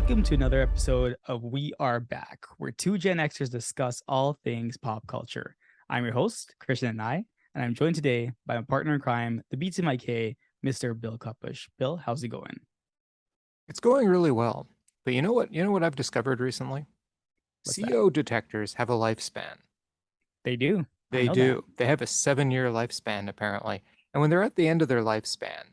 Welcome to another episode of We Are BaK, where two Gen Xers discuss all things pop culture. I'm your host, Krishna and I'm joined today by my partner in crime, the beats in my K, Mr. Bill Cuppush. Bill, how's it going? It's going really well. But you know what? You know what I've discovered recently? What's that? CO detectors have a lifespan. They do. I They know that. do. They have a 7-year lifespan, apparently. And when they're at the end of their lifespan,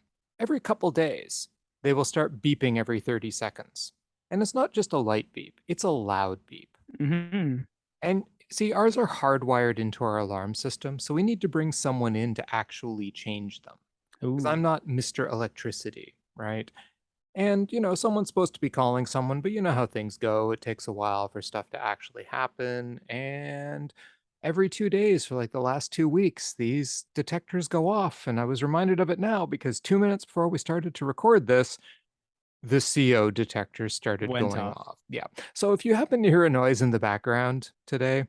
every couple days, they will start beeping every 30 seconds. And it's not just a light beep, it's a loud beep. Mm-hmm. And see, ours are hardwired into our alarm system, so we need to bring someone in to actually change them. Because Ooh. I'm not Mr. Electricity, right? And, someone's supposed to be calling someone, but you know how things go. It takes a while for stuff to actually happen. And every 2 days for like the last 2 weeks, these detectors go off. And I was reminded of it now because 2 minutes before we started to record this, the CO detectors started Went going off. off. Yeah. So if you happen to hear a noise in the background today,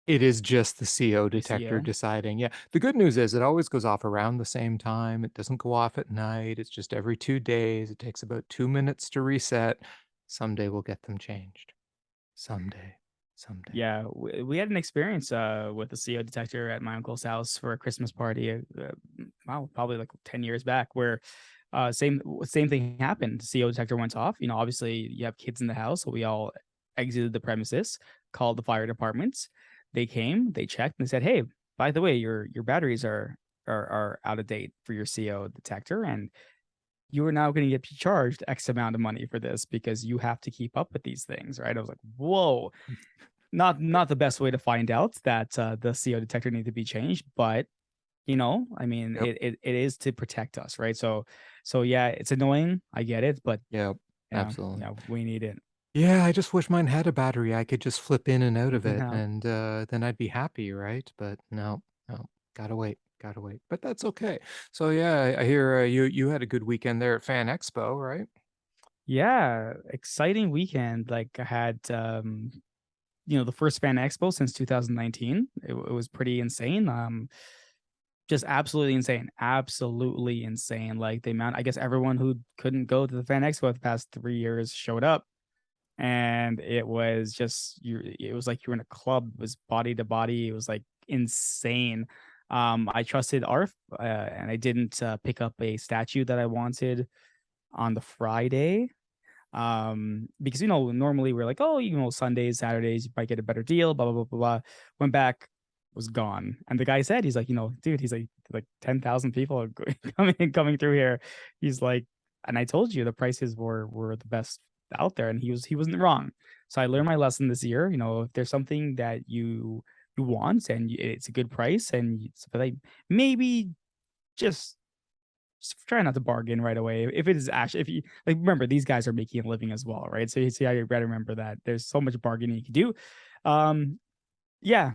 it is just the CO The detector CO. deciding. Yeah. The good news is it always goes off around the same time. It doesn't go off at night. It's just every 2 days. It takes about 2 minutes to reset. Someday we'll get them changed. Someday. Someday. Yeah, we had an experience with the CO detector at my uncle's house for a Christmas party. Wow, probably like 10 years back, where same thing happened. The CO detector went off. You know, obviously you have kids in the house, so we all exited the premises, called the fire department. They came, they checked, and they said, "Hey, by the way, your batteries are out of date for your CO detector, and you are now going to get charged X amount of money for this because you have to keep up with these things." Right? I was like, "Whoa." Not the best way to find out that the CO detector need to be changed, but I mean, Yep. it is to protect us, right? So yeah, it's annoying. I get it, but Yep. yeah, Absolutely. yeah, we need it. Yeah, I just wish mine had a battery. I could just flip in and out of it No. and then I'd be happy, right? But no, no, gotta wait, gotta wait. But that's okay. So yeah, I hear you had a good weekend there at Fan Expo, right? Yeah, exciting weekend. Like I had the first fan expo since 2019. It was pretty insane. Just absolutely insane. Absolutely insane. Like the amount, I guess everyone who couldn't go to the fan expo the past 3 years showed up, and it was just it was like you were in a club. It was body to body. It was like insane. I trusted ARF, and I didn't pick up a statue that I wanted on the Friday. Because normally we're like, oh, Sundays, Saturdays, you might get a better deal, blah blah blah blah blah. Went back, was gone. And the guy said, he's like, dude, he's like 10,000 people are coming through here. He's like, and I told you the prices were the best out there, and he wasn't wrong. So I learned my lesson this year. If there's something that you want and it's a good price, and like, maybe just try not to bargain right away. If it is actually, if you like, remember these guys are making a living as well, right? So you see how you got to remember that there's so much bargaining you can do. Um, yeah.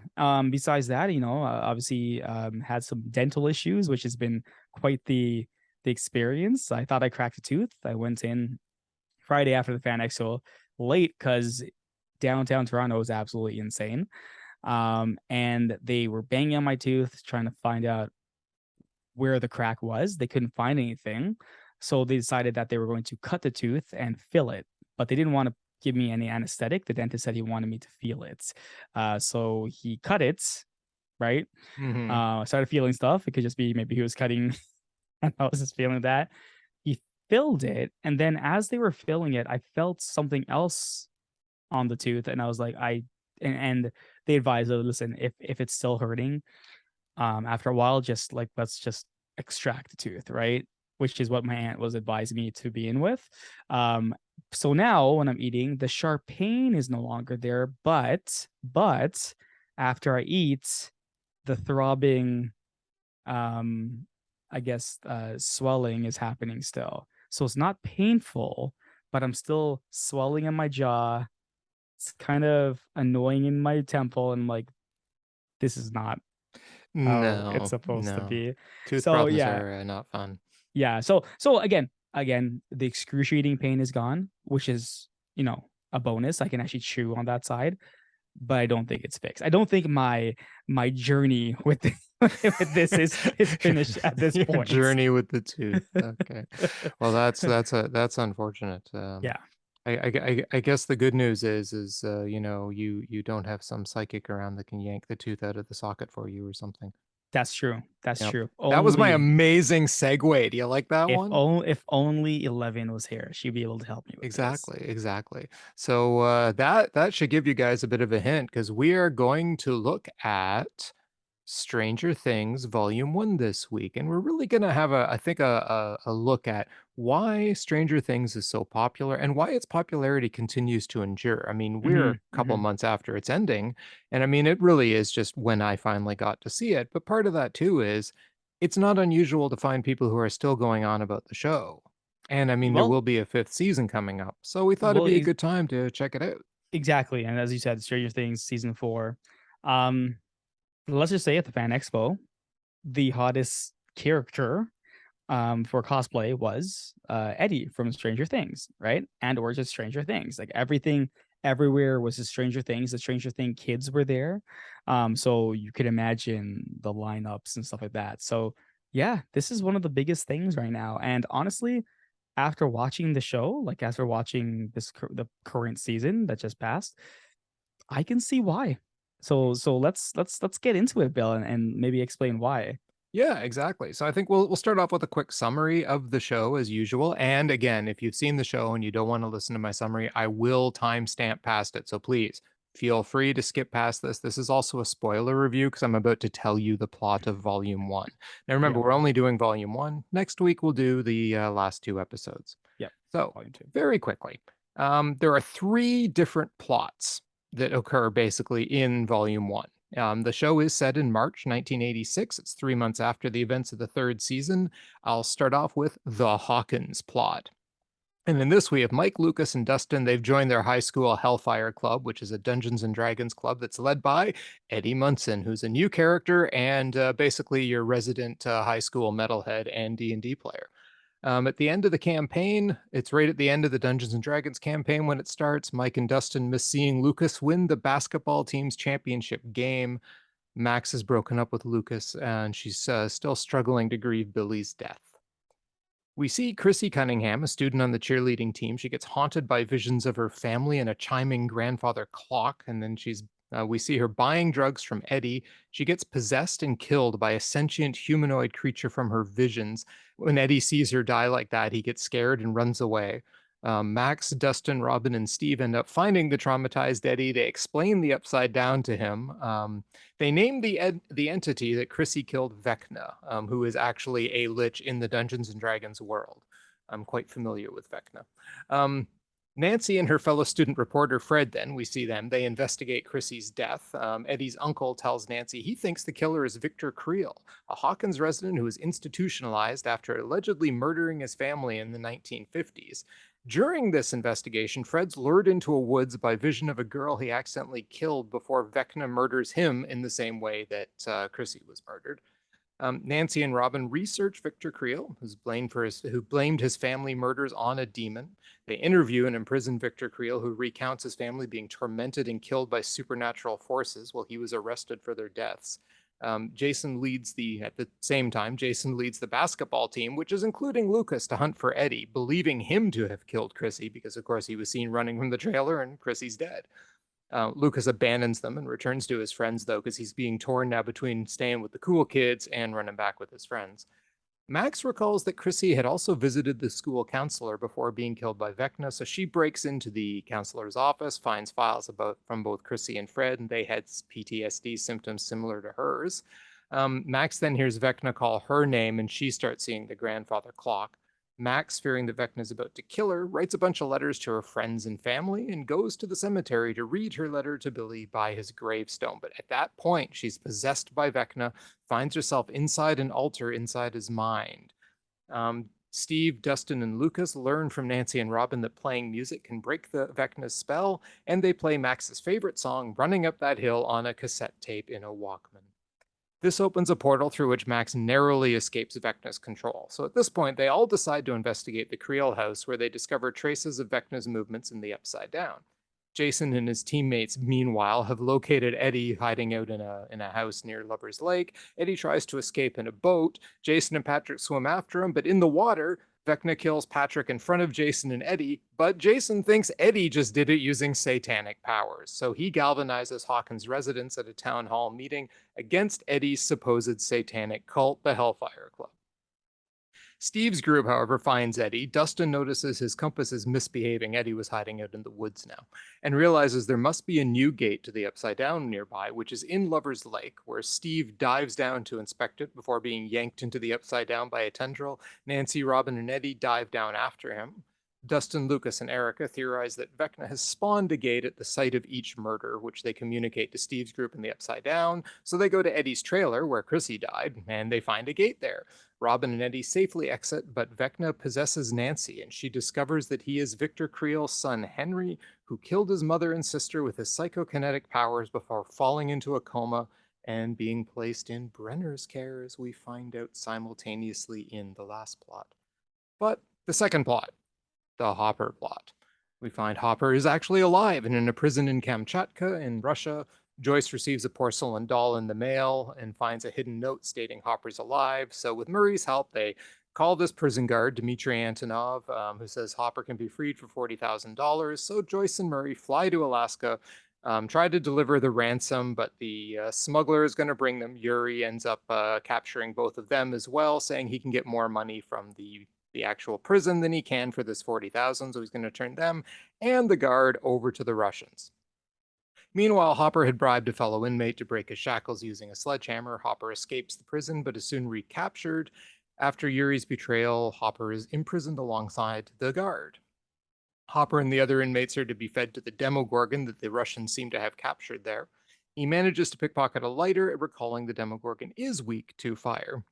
Besides that, obviously, had some dental issues, which has been quite the experience. I thought I cracked a tooth. I went in Friday after the fan expo late because downtown Toronto is absolutely insane. And they were banging on my tooth, trying to find out where the crack was. They couldn't find anything. So they decided that they were going to cut the tooth and fill it, but they didn't want to give me any anesthetic. The dentist said he wanted me to feel it. So he cut it, right? Mm-hmm. I started feeling stuff. It could just be maybe he was cutting and I was just feeling that. He filled it. And then as they were filling it, I felt something else on the tooth. And I was like, and they advised, listen, if it's still hurting, after a while, just like let's just extract the tooth, right? Which is what my aunt was advising me to be in with. Um, so now when I'm eating, the sharp pain is no longer there, but after I eat, the throbbing, um, I guess, swelling is happening still. So it's not painful, but I'm still swelling in my jaw. It's kind of annoying in my temple, and like this is not how it's No, supposed to no. be. Tooth So problems yeah, are not fun. yeah. So again, the excruciating pain is gone, which is a bonus. I can actually chew on that side, but I don't think it's fixed. I don't think my journey with with this is finished at this Your point. journey with the tooth. Okay. Well, that's unfortunate. Yeah. I guess the good news is you don't have some psychic around that can yank the tooth out of the socket for you or something. That's true. That's Yep. true. That was my Only amazing segue. Do you like that one? if only 11 was here, she'd be able to help me with this. Exactly, exactly. So that should give you guys a bit of a hint because we are going to look at Stranger Things Volume 1 this week, and we're really gonna have I think a look at why Stranger Things is so popular and why its popularity continues to endure. I mean, we're a Hmm. couple Hmm. months after its ending, and I mean, it really is just when I finally got to see it. But part of that too is it's not unusual to find people who are still going on about the show. And I mean, there Well, will be a fifth season coming up, so we thought it'd well, be a good time to check it out. exactly. And as you said, Stranger Things season 4. Um, let's just say at the Fan Expo, the hottest character for cosplay was Eddie from Stranger Things, right? And or just Stranger Things. Like everything everywhere was just Stranger Things. The Stranger Thing kids were there. So you could imagine the lineups and stuff like that. So yeah, this is one of the biggest things right now. And honestly, after watching the show, like after watching the current season that just passed, I can see why. So let's get into it, Bill, and maybe explain why. Yeah, exactly. So I think we'll start off with a quick summary of the show as usual. And again, if you've seen the show and you don't want to listen to my summary, I will timestamp past it. So please feel free to skip past this. This is also a spoiler review because I'm about to tell you the plot of Volume 1. Now remember, Yep. we're only doing Volume 1. Next week we'll do the last two episodes. Yep. So, Volume 2. very quickly, there are three different plots that occur basically in Volume 1. The show is set in March 1986. It's 3 months after the events of the third season. I'll start off with the Hawkins plot. And in this, we have Mike, Lucas, and Dustin. They've joined their high school Hellfire Club, which is a Dungeons and Dragons club that's led by Eddie Munson, who's a new character and basically your resident high school metalhead and D&D player. At the end of the campaign, it's right at the end of the Dungeons and Dragons campaign when it starts. Mike and Dustin miss seeing Lucas win the basketball team's championship game. Max has broken up with Lucas, and she's still struggling to grieve Billy's death. We see Chrissy Cunningham, a student on the cheerleading team. She gets haunted by visions of her family and a chiming grandfather clock, and then we see her buying drugs from Eddie. She gets possessed and killed by a sentient humanoid creature from her visions. When Eddie sees her die like that, he gets scared and runs away. Max, Dustin, Robin, and Steve end up finding the traumatized Eddie. They explain the upside down to him. They name the entity that Chrissy killed Vecna, who is actually a lich in the Dungeons and Dragons world. I'm quite familiar with Vecna. Nancy and her fellow student reporter Fred, then we see them. They investigate Chrissy's death. Eddie's uncle tells Nancy he thinks the killer is Victor Creel, a Hawkins resident who was institutionalized after allegedly murdering his family in the 1950s. During this investigation, Fred's lured into a woods by vision of a girl he accidentally killed before Vecna murders him in the same way that Chrissy was murdered. Nancy and Robin research Victor Creel, who blamed his family murders on a demon. They interview and imprison Victor Creel, who recounts his family being tormented and killed by supernatural forces while he was arrested for their deaths. At the same time, Jason leads the basketball team, which is including Lucas, to hunt for Eddie, believing him to have killed Chrissy because, of course, he was seen running from the trailer and Chrissy's dead. Lucas abandons them and returns to his friends, though, because he's being torn now between staying with the cool kids and running back with his friends. Max recalls that Chrissy had also visited the school counselor before being killed by Vecna, so she breaks into the counselor's office, finds files from both Chrissy and Fred, and they had PTSD symptoms similar to hers. Max then hears Vecna call her name, and she starts seeing the grandfather clock. Max, fearing that Vecna is about to kill her, writes a bunch of letters to her friends and family and goes to the cemetery to read her letter to Billy by his gravestone. But at that point, she's possessed by Vecna, finds herself inside an altar inside his mind. Steve, Dustin, and Lucas learn from Nancy and Robin that playing music can break the Vecna's spell, and they play Max's favorite song, Running Up That Hill, on a cassette tape in a Walkman. This opens a portal through which Max narrowly escapes Vecna's control. So at this point, they all decide to investigate the Creel house, where they discover traces of Vecna's movements in the Upside Down. Jason and his teammates, meanwhile, have located Eddie hiding out in a house near Lover's Lake. Eddie tries to escape in a boat. Jason and Patrick swim after him, but in the water, Vecna kills Patrick in front of Jason and Eddie, but Jason thinks Eddie just did it using satanic powers. So he galvanizes Hawkins' residents at a town hall meeting against Eddie's supposed satanic cult, the Hellfire Club. Steve's group, however, finds Eddie. Dustin notices his compass is misbehaving. Eddie was hiding out in the woods now, and realizes there must be a new gate to the Upside Down nearby, which is in Lover's Lake, where Steve dives down to inspect it before being yanked into the Upside Down by a tendril. Nancy, Robin, and Eddie dive down after him. Dustin, Lucas, and Erica theorize that Vecna has spawned a gate at the site of each murder, which they communicate to Steve's group in the Upside Down. So they go to Eddie's trailer, where Chrissy died, and they find a gate there. Robin and Eddie safely exit, but Vecna possesses Nancy, and she discovers that he is Victor Creel's son, Henry, who killed his mother and sister with his psychokinetic powers before falling into a coma and being placed in Brenner's care, as we find out simultaneously in the last plot. But the second plot, the Hopper plot. We find Hopper is actually alive and in a prison in Kamchatka in Russia. Joyce receives a porcelain doll in the mail and finds a hidden note stating Hopper's alive. So, with Murray's help, they call this prison guard, Dmitry Antonov, who says Hopper can be freed for $40,000. So, Joyce and Murray fly to Alaska, try to deliver the ransom, but the smuggler is going to bring them. Yuri ends up capturing both of them as well, saying he can get more money from the actual prison than he can for this 40,000, so he's going to turn them and the guard over to the Russians. Meanwhile, Hopper had bribed a fellow inmate to break his shackles using a sledgehammer. Hopper escapes the prison but is soon recaptured. After Yuri's betrayal, Hopper is imprisoned alongside the guard. Hopper and the other inmates are to be fed to the Demogorgon that the Russians seem to have captured there. He manages to pickpocket a lighter, recalling the Demogorgon is weak to fire.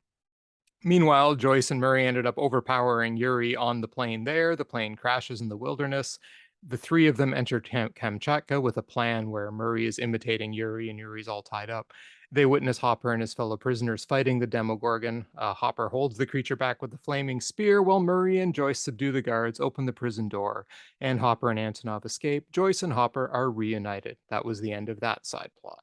Meanwhile, Joyce and Murray ended up overpowering Yuri on the plane there. The plane crashes in the wilderness. The three of them enter Kamchatka with a plan where Murray is imitating Yuri and Yuri's all tied up. They witness Hopper and his fellow prisoners fighting the Demogorgon. Hopper holds the creature back with a flaming spear while Murray and Joyce subdue the guards, open the prison door, and Hopper and Antonov escape. Joyce and Hopper are reunited. That was the end of that side plot.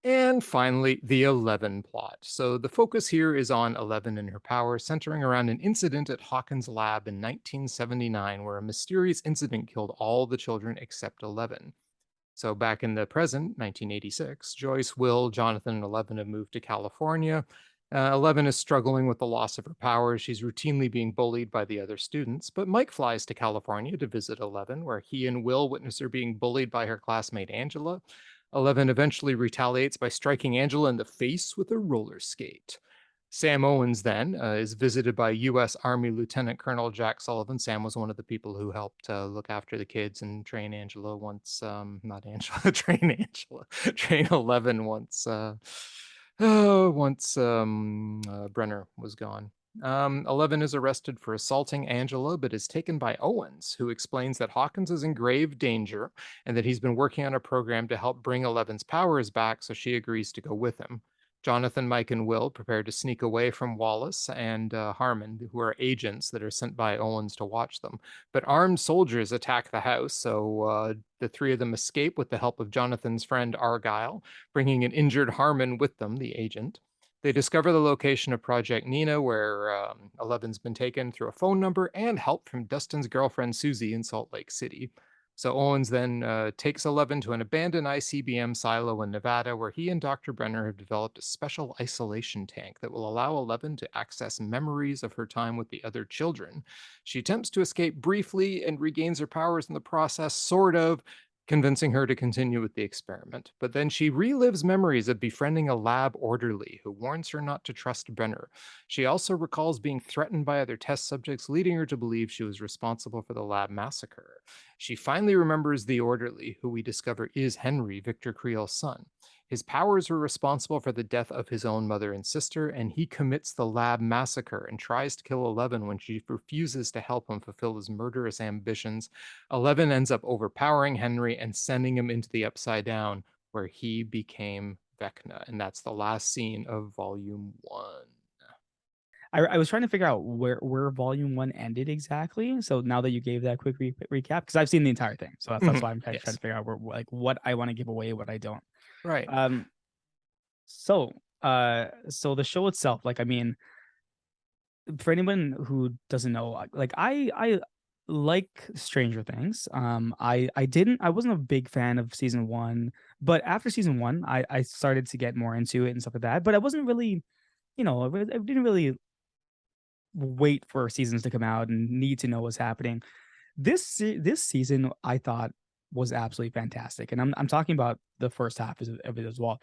And finally, the 11 plot. So the focus here is on 11 and her power, centering around an incident at Hawkins' lab in 1979, where a mysterious incident killed all the children except 11. So back in the present, 1986, Joyce, Will, Jonathan, and 11 have moved to California. 11 is struggling with the loss of her powers. She's routinely being bullied by the other students, but Mike flies to California to visit 11, where he and Will witness her being bullied by her classmate Angela. 11 eventually retaliates by striking Angela in the face with a roller skate. Sam Owens then is visited by U.S. Army Lieutenant Colonel Jack Sullivan. Sam was one of the people who helped look after the kids and train Angela once, not Angela, train 11 once, Brenner was gone. 11 is arrested for assaulting Angela, but is taken by Owens, who explains that Hawkins is in grave danger and that he's been working on a program to help bring 11's powers back, so she agrees to go with him. Jonathan, Mike, and Will prepare to sneak away from Wallace and Harmon, who are agents that are sent by Owens to watch them. But armed soldiers attack the house, so the three of them escape with the help of Jonathan's friend Argyle, bringing an injured Harmon with them, the agent. They discover the location of Project Nina, where 11's been taken through a phone number and help from Dustin's girlfriend Susie in Salt Lake City. So Owens then takes 11 to an abandoned ICBM silo in Nevada, where he and Dr. Brenner have developed a special isolation tank that will allow 11 to access memories of her time with the other children. She attempts to escape briefly and regains her powers in the process, sort of, convincing her to continue with the experiment. But then she relives memories of befriending a lab orderly who warns her not to trust Brenner. She also recalls being threatened by other test subjects, leading her to believe she was responsible for the lab massacre. She finally remembers the orderly, who we discover is Henry, Victor Creel's son. His powers were responsible for the death of his own mother and sister, and he commits the lab massacre and tries to kill 11 when she refuses to help him fulfill his murderous ambitions. 11 ends up overpowering Henry and sending him into the Upside Down, where he became Vecna. And that's the last scene of Volume 1. I was trying to figure out where volume one ended exactly. So now that you gave that quick recap, because I've seen the entire thing, so that's why I'm kind of trying to figure out where, like, what I want to give away, what I don't. Right. So the show itself, like, I mean, For anyone who doesn't know, like I like Stranger Things. I wasn't a big fan of season one, but after season one, I started to get more into it and stuff like that. But I wasn't really, I didn't really wait for seasons to come out and need to know what's happening. This season I thought was absolutely fantastic, and I'm talking about the first half of it as well.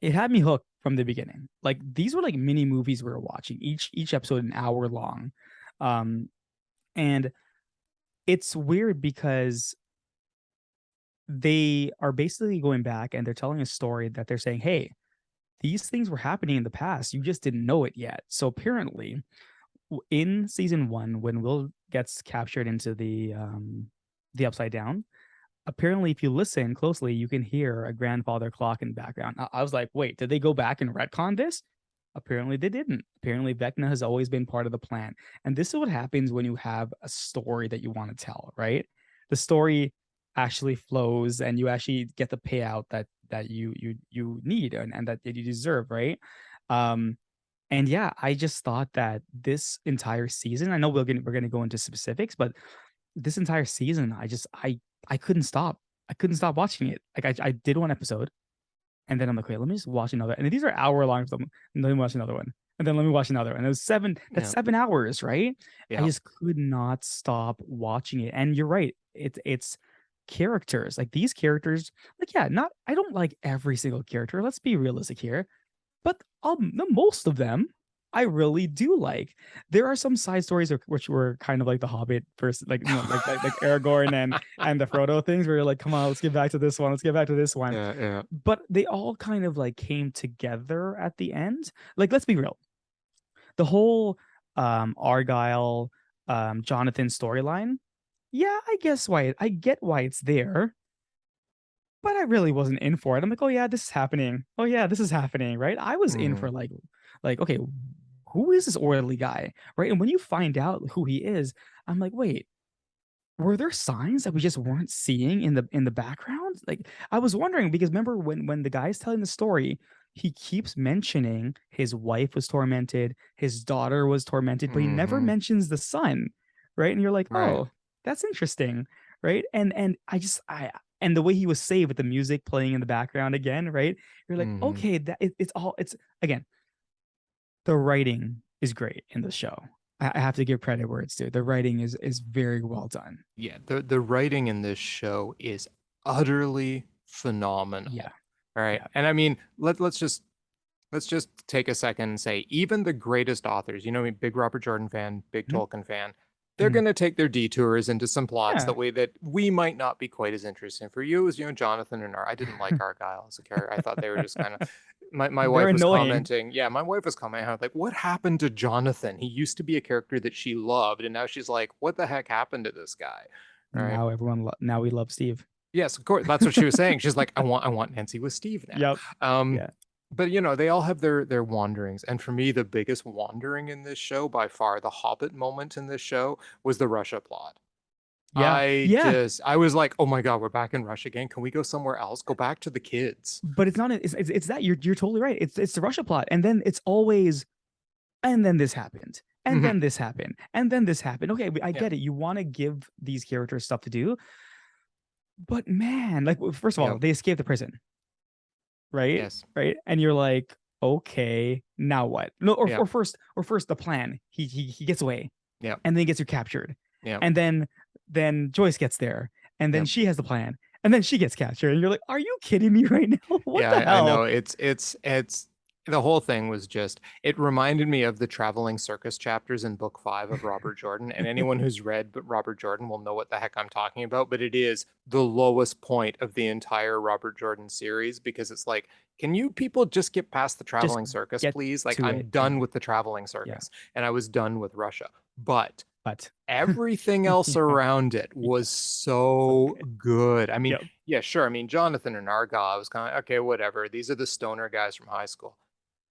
It had me hooked from the beginning. Like these were like mini movies we were watching, each episode an hour long. Um, and it's weird because they are basically going back and they're telling a story that they're saying, hey, these things were happening in the past. You just didn't know it yet. So apparently, in season one, when Will gets captured into the upside down, apparently if you listen closely, you can hear a grandfather clock in the background. I was like, wait, did they go back and retcon this? Apparently they didn't. Apparently Vecna has always been part of the plan. And this is what happens when you have a story that you want to tell, right? The story actually flows and you actually get the payout that you need and that you deserve, right? Um and yeah, I just thought that this entire season, I know we're gonna go into specifics, but this entire season, I couldn't stop. I couldn't stop watching it. Like I did one episode, and then I'm like, okay, let me just watch another. And these are hour long, and let me watch another one, and then let me watch another. And it was seven. That's Yeah. 7 hours, right? I Yeah. just could not stop watching it. And you're right. It's characters like these characters. Like yeah, not I don't like every single character. Let's be realistic here, but the most of them I really do like. There are some side stories which were kind of like the Hobbit first, like like Aragorn and the Frodo things, where you're like, come on, let's get back to this one, let's get back to this one. Yeah. Yeah. But they all kind of like came together at the end. Like, let's be real, the whole Argyle Jonathan storyline. Yeah, I get why it's there, but I really wasn't in for it. I'm like, oh yeah, this is happening. Oh yeah, this is happening, right? I was in Mm. for like okay, who is this orderly guy, right? And when you find out who he is, I'm like, wait, were there signs that we just weren't seeing in the background? Like I was wondering because remember when the guy's telling the story, he keeps mentioning his wife was tormented, his daughter was tormented, but he never Hmm. mentions the son, right? And you're like, Right. oh, that's interesting, right? And I and the way he was saved with the music playing in the background again, right? You're like, Hmm. okay, it's all it's again, the writing is great in the show. I have to give credit where it's due. The writing is very well done. Yeah. The writing in this show is utterly Yeah, phenomenal. All right. yeah. And I mean, let's just take a second and say even the greatest authors, you know me, big Robert Jordan fan, big Mhm, Tolkien fan, they're mhm. going to take their detours into some plots Yeah. that way that we might not be quite as interesting. For you as Jonathan and I didn't like Argyle as a character. I thought they were just kind of my They're wife was annoying. commenting. Yeah, my wife was commenting like, what happened to Jonathan? He used to be a character that she loved, and now she's like, what the heck happened to this guy? All right. Now now we love Steve. Yes, of course. That's what she was saying. She's like, I want Nancy with Steve now. Yep. Um, Yeah. but they all have their wanderings. And for me, the biggest wandering in this show, by far, the Hobbit moment in this show was the Russia plot. Yeah. Yeah. I was like, oh my God, we're back in Russia again. Can we go somewhere else? Go back to the kids. But it's not it's that you're totally right. It's the Russia plot. And then it's always and then this happened. And Hmm. then this happened. And then this happened. Okay, I Yeah. get it. You want to give these characters stuff to do, but man, like first of all, Yep. they escape the prison, right? Yes. Right? And you're like, okay, now what? No, Yep. or first the plan. He gets away Yep. and then gets recaptured. Yep. And then Joyce gets there and then Yep. she has the plan. And then she gets captured. And you're like, are you kidding me right now? What Yeah, the I know. hell? It's the whole thing was just it reminded me of the traveling circus chapters in book 5 of Robert Jordan. And anyone who's read Robert Jordan will know what the heck I'm talking about, but it is the lowest point of the entire Robert Jordan series because it's like, can you people just get past the Just traveling circus, get please? Like to I'm it. done Yeah. with the traveling Yeah. circus and I was done with Russia. But But everything else yeah. around it Yeah. was So so good. good. I mean, Yep. yeah, sure. I mean, Jonathan and Argyle, I was kind of, okay, whatever. These are the stoner guys from high school.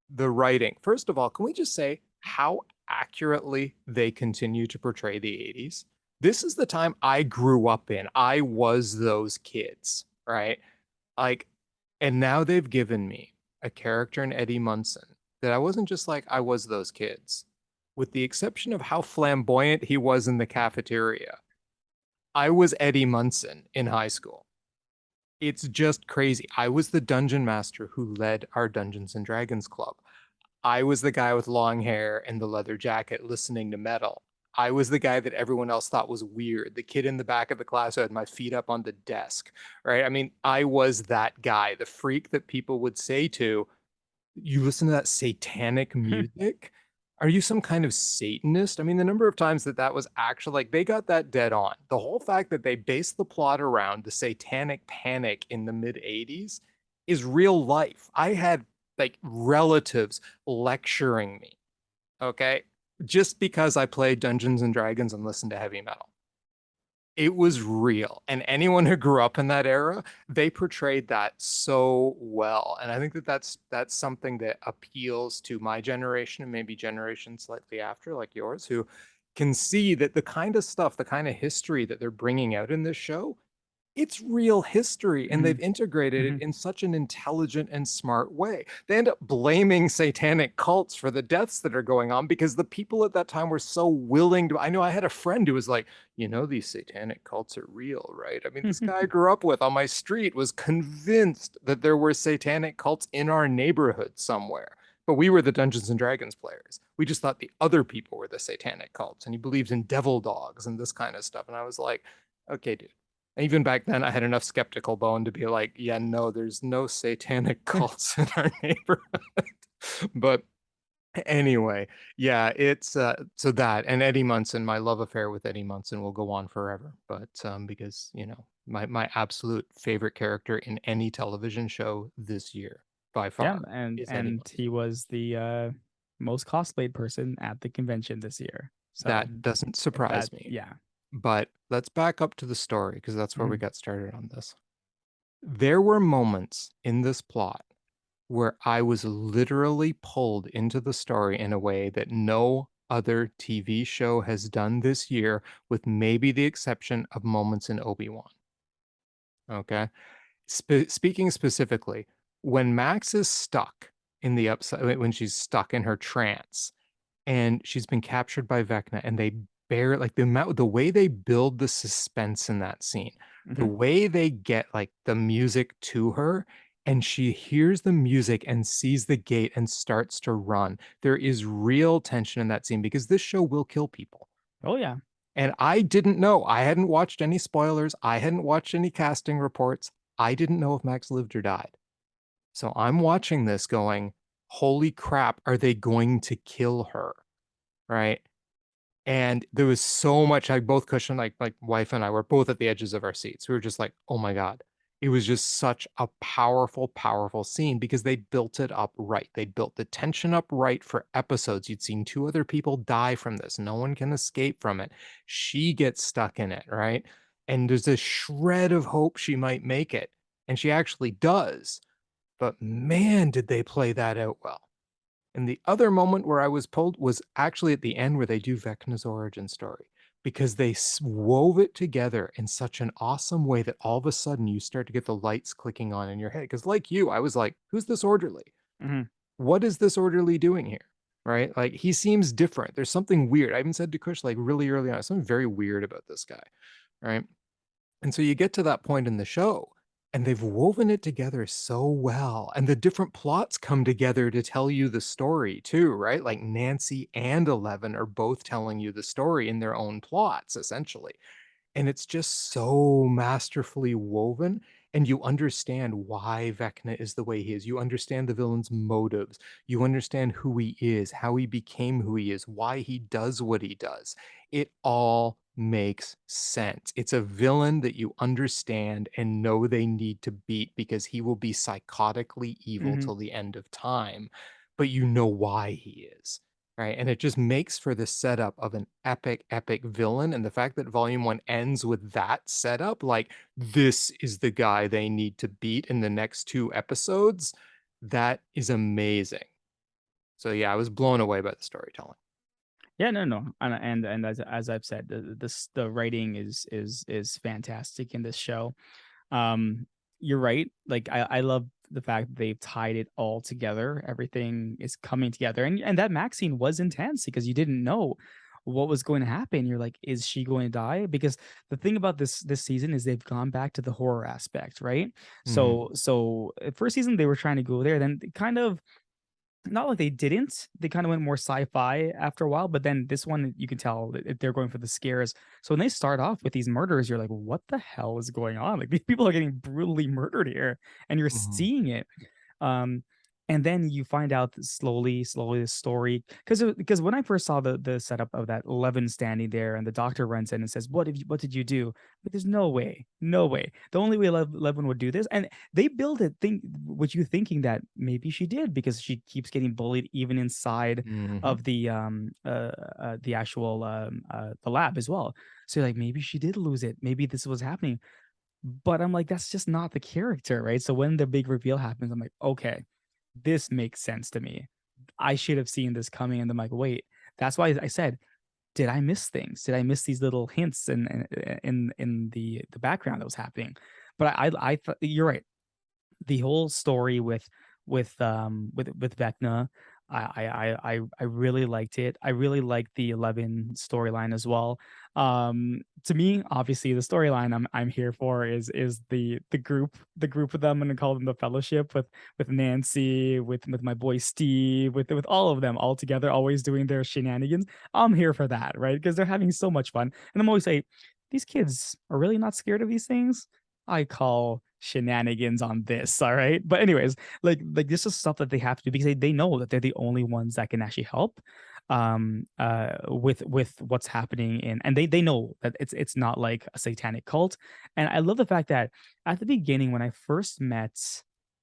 The writing, first of all, can we just say how accurately they continue to portray the 80s? This is the time I grew up in. I was those kids, right? Like, and now they've given me a character in Eddie Munson that I wasn't just like, I was those kids. with the exception of how flamboyant he was in the cafeteria. I was Eddie Munson in high school. It's just crazy. I was the dungeon master who led our Dungeons and Dragons club. I was the guy with long hair and the leather jacket listening to metal. I was the guy that everyone else thought was weird, the kid in the back of the class who had my feet up on the desk, right? I mean, I was that guy, the freak that people would say to, you listen to that satanic music? Are you some kind of Satanist? I mean, the number of times that that was actually like they got that dead on. The whole fact that they based the plot around the satanic panic in the mid 80s is real life. I had like relatives lecturing me, okay? Just because I played Dungeons and Dragons and listened to heavy metal. It was real. And anyone who grew up in that era, they portrayed that so well. And I think that that's something that appeals to my generation and maybe generations slightly after, like yours, who can see that the kind of stuff, the kind of history that they're bringing out in this show, it's real history, and they've Mhm. integrated it Mhm. in such an intelligent and smart way. They end up blaming satanic cults for the deaths that are going on because the people at that time were so willing to. I know I had a friend who was like, these satanic cults are real, right? I mean, this guy I grew up with on my street was convinced that there were satanic cults in our neighborhood somewhere. But we were the Dungeons and Dragons players. We just thought the other people were the satanic cults, and he believes in devil dogs and this kind of stuff. And I was like, okay, dude, even back then, I had enough skeptical bone to be like, yeah, no, there's no satanic cults in our neighborhood. But anyway, yeah, it's so that and Eddie Munson, my love affair with Eddie Munson will go on forever. But because my absolute favorite character in any television show this year by Yeah, far and is Eddie and Munson. he was the most cosplayed person at the convention this year. So That doesn't if that, surprise me. yeah. But let's back up to the story because that's where we Mhm. got started on this. There were moments in this plot where I was literally pulled into the story in a way that no other TV show has done this year, with maybe the exception of moments in Obi-Wan. Okay. Speaking specifically, when Max is stuck in the upside, when she's stuck in her trance, and she's been captured by Vecna, and they bear like the way they build the suspense in that scene, the Mhm. way they get like the music to her, and she hears the music and sees the gate and starts to run. There is real tension in that scene because this show will kill people. Oh yeah. And I didn't know. I hadn't watched any spoilers. I hadn't watched any casting reports. I didn't know if Max lived or died. So I'm watching this going, holy crap, are they going to kill her? Right. And there was so much, like both Cushion, like wife and I were both at the edges of our seats. We were just like, oh my God. It was just such a powerful, powerful scene because they built it up right. They built the tension up right for episodes. You'd seen two other people die from this. No one can escape from it. She gets stuck in it, right? And there's a shred of hope she might make it. And she actually does. But man, did they play that out well. And the other moment where I was pulled was actually at the end where they do Vecna's origin story because they wove it together in such an awesome way that all of a sudden you start to get the lights clicking on in your head. Because, like you, I was like, who's this orderly? Mhm. What is this orderly doing here? Right? Like, he seems different. There's something weird. I even said to Kush, like, really early on, something very weird about this guy. Right. And so you get to that point in the show, and they've woven it together so well. And the different plots come together to tell you the story, too, right? Like Nancy and Eleven are both telling you the story in their own plots, essentially. And it's just so masterfully woven, and you understand why Vecna is the way he is. You understand the villain's motives. You understand who he is, how he became who he is, why he does what he does. It all makes sense. It's a villain that you understand and know they need to beat because he will be psychotically evil Mhm. till the end of time, but you know why he is. Right. And it just makes for the setup of an epic, epic villain. And the fact that volume one ends with that setup, like this is the guy they need to beat in the next two episodes, that is amazing. So yeah, I was blown away by the storytelling. Yeah, no, no, and as I've said, the writing is fantastic in this show. Um, you're right. Like I love the fact that they've tied it all together. Everything is coming together, and that Max scene was intense because you didn't know what was going to happen. You're like, is she going to die? Because the thing about this season is they've gone back to the horror aspect, right? Mhm. So first season they were trying to go there, then kind of not like they didn't. They kind of went more sci-fi after a while, but then this one you can tell that they're going for the scares. So when they start off with these murders, you're like, what the hell is going on? Like these people are getting brutally murdered here, and you're Mhm. seeing it. Um, and then you find out that slowly the story, because when I first saw the setup of that Levin standing there and the doctor runs in and says, what did you do? But there's no way, no way. The only way Levin would do this, and they build it think with you thinking that maybe she did because she keeps getting bullied even inside Mhm. of the actual the lab as well. So you're like, maybe she did lose it. Maybe this was happening. But I'm like, that's just not the character, right? So when the big reveal happens, I'm like, okay, this makes sense to me. I should have seen this coming. And I'm like, wait, that's why I said, did I miss things? Did I miss these little hints in the background that was happening? But you're right. The whole story with Vecna, I really liked it. I really liked the 11 storyline as well. To me, obviously, the storyline I'm here for is the group of them. I'm gonna call them the Fellowship with Nancy, with my boy Steve, with all of them all together, always doing their shenanigans. I'm here for that, right? Because they're having so much fun, and I'm always like, these kids are really not scared of these things. I call shenanigans on this, all right? But anyways, this is stuff that they have to do because they know that they're the only ones that can actually help with what's happening in, and they know that it's not like a satanic cult. And I love the fact that at the beginning when I first met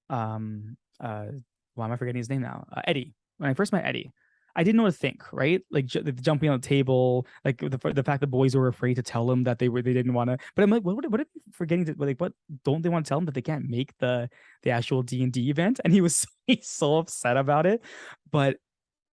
why am I forgetting his name now? Eddie. When I first met Eddie, I didn't know what to think, right? Like jumping on the table, like the fact the boys were afraid to tell him that they didn't want to. But I'm like, what if forgetting to like what don't they want to tell him that they can't make the actual D&D event? And he was he's so upset about it. But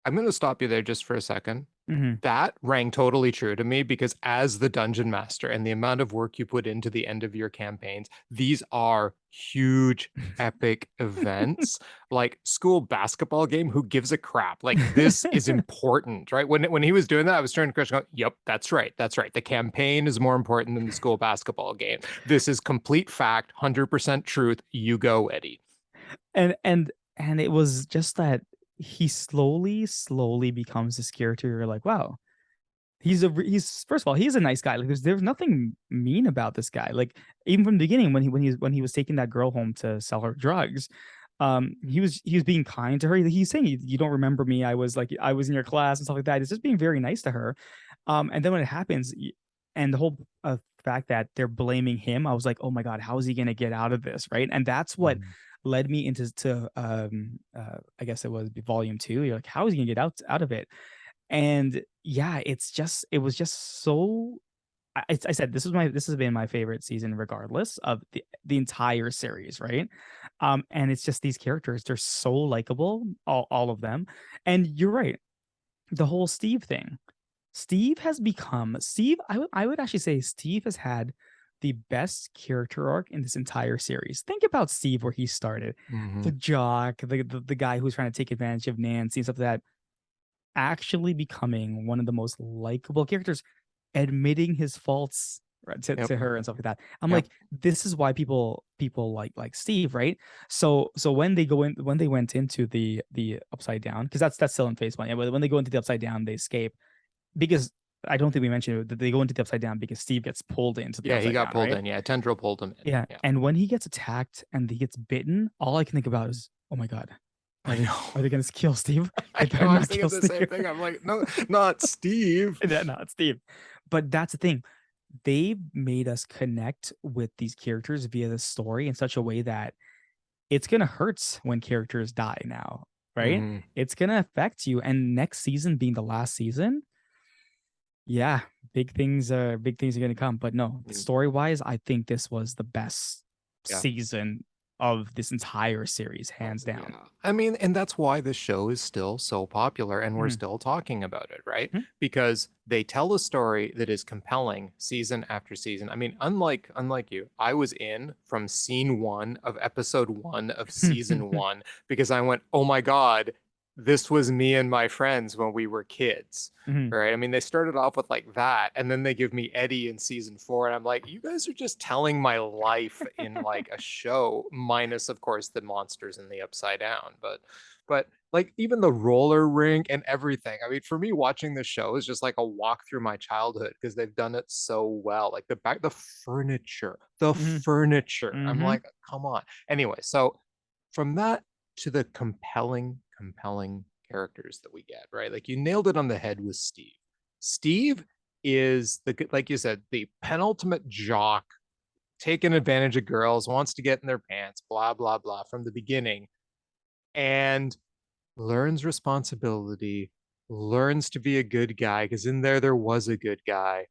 I'm going to stop you there just for a second. mhm. That rang totally true to me because as the dungeon master and the amount of work you put into the end of your campaigns, these are huge epic events like school basketball game. Who gives a crap? Like this is important, right? When he was doing that, I was turning to Krishna going, yep, that's right. That's right. The campaign is more important than the school basketball game. This is complete fact, 100% truth. You go, Eddie. And it was just that he slowly becomes this character. You're like, wow, he's first of all, he's a nice guy. Like there's nothing mean about this guy. Like even from the beginning when he was taking that girl home to sell her drugs, he was being kind to her. He's saying you don't remember me. I was in your class and stuff like that. It's just being very nice to her. And then when it happens, and the whole fact that they're blaming him, I was like, oh my god, how is he gonna get out of this, right? And that's what Mhm. led me into I guess it was volume two. You're like, how is he gonna get out of it? And yeah, it was just so I said this has been my favorite season regardless of the entire series, right? And it's just these characters, they're so likable, all of them. And you're right, the whole Steve thing. I would actually say Steve has had the best character arc in this entire series. Think about Steve where he started. The Mhm. jock, the guy who's trying to take advantage of Nancy and stuff like that, actually becoming one of the most likable characters, admitting his faults, right, Yep. to her and stuff like that. I'm Yep. like, this is why people like Steve, right? So when they went into the upside down, because that's still in phase one. Yeah, but when they go into the upside down, they escape because I don't think we mentioned it, that they go into the upside down because Steve gets pulled into the Yeah, he upside got down, pulled right? in. Yeah, Tendril pulled him in. Yeah. Yeah. And when he gets attacked and he gets bitten, all I can think about is, oh my God, I know. are they gonna kill Steve? I They know. better I was not thinking kill the same Steve. thing. I'm like, no, not Steve. Yeah, no, it's Steve. But that's the thing. They made us connect with these characters via the story in such a way that it's gonna hurt when characters die now, right? Mhm. It's gonna affect you. And next season being the last season, yeah, big things are gonna come. But no, Mm. story wise, I think this was the best Yeah. season of this entire series, Oh, hands down. yeah. I mean, and that's why the show is still so popular and we're Mhm. still talking about it, right? Mhm. Because they tell a story that is compelling season after season. I mean, unlike you, I was in from scene 1 of episode 1 of season 1 because I went, "Oh my God, this was me and my friends when we were kids." Mhm. Right? I mean, they started off with like that, and then they give me Eddie in season 4, and I'm like, you guys are just telling my life in like a show, minus of course the monsters in the Upside Down. But like even the roller rink and everything. I mean, for me, watching this show is just like a walk through my childhood because they've done it so well. Like the furniture, the Mhm. furniture. I'm Mhm. like, come on. Anyway, so from that to the compelling characters that we get, right? Like you nailed it on the head with Steve. Steve is the, like you said, the penultimate jock, taking advantage of girls, wants to get in their pants, blah blah blah from the beginning, and learns responsibility, learns to be a good guy because in there was a good guy,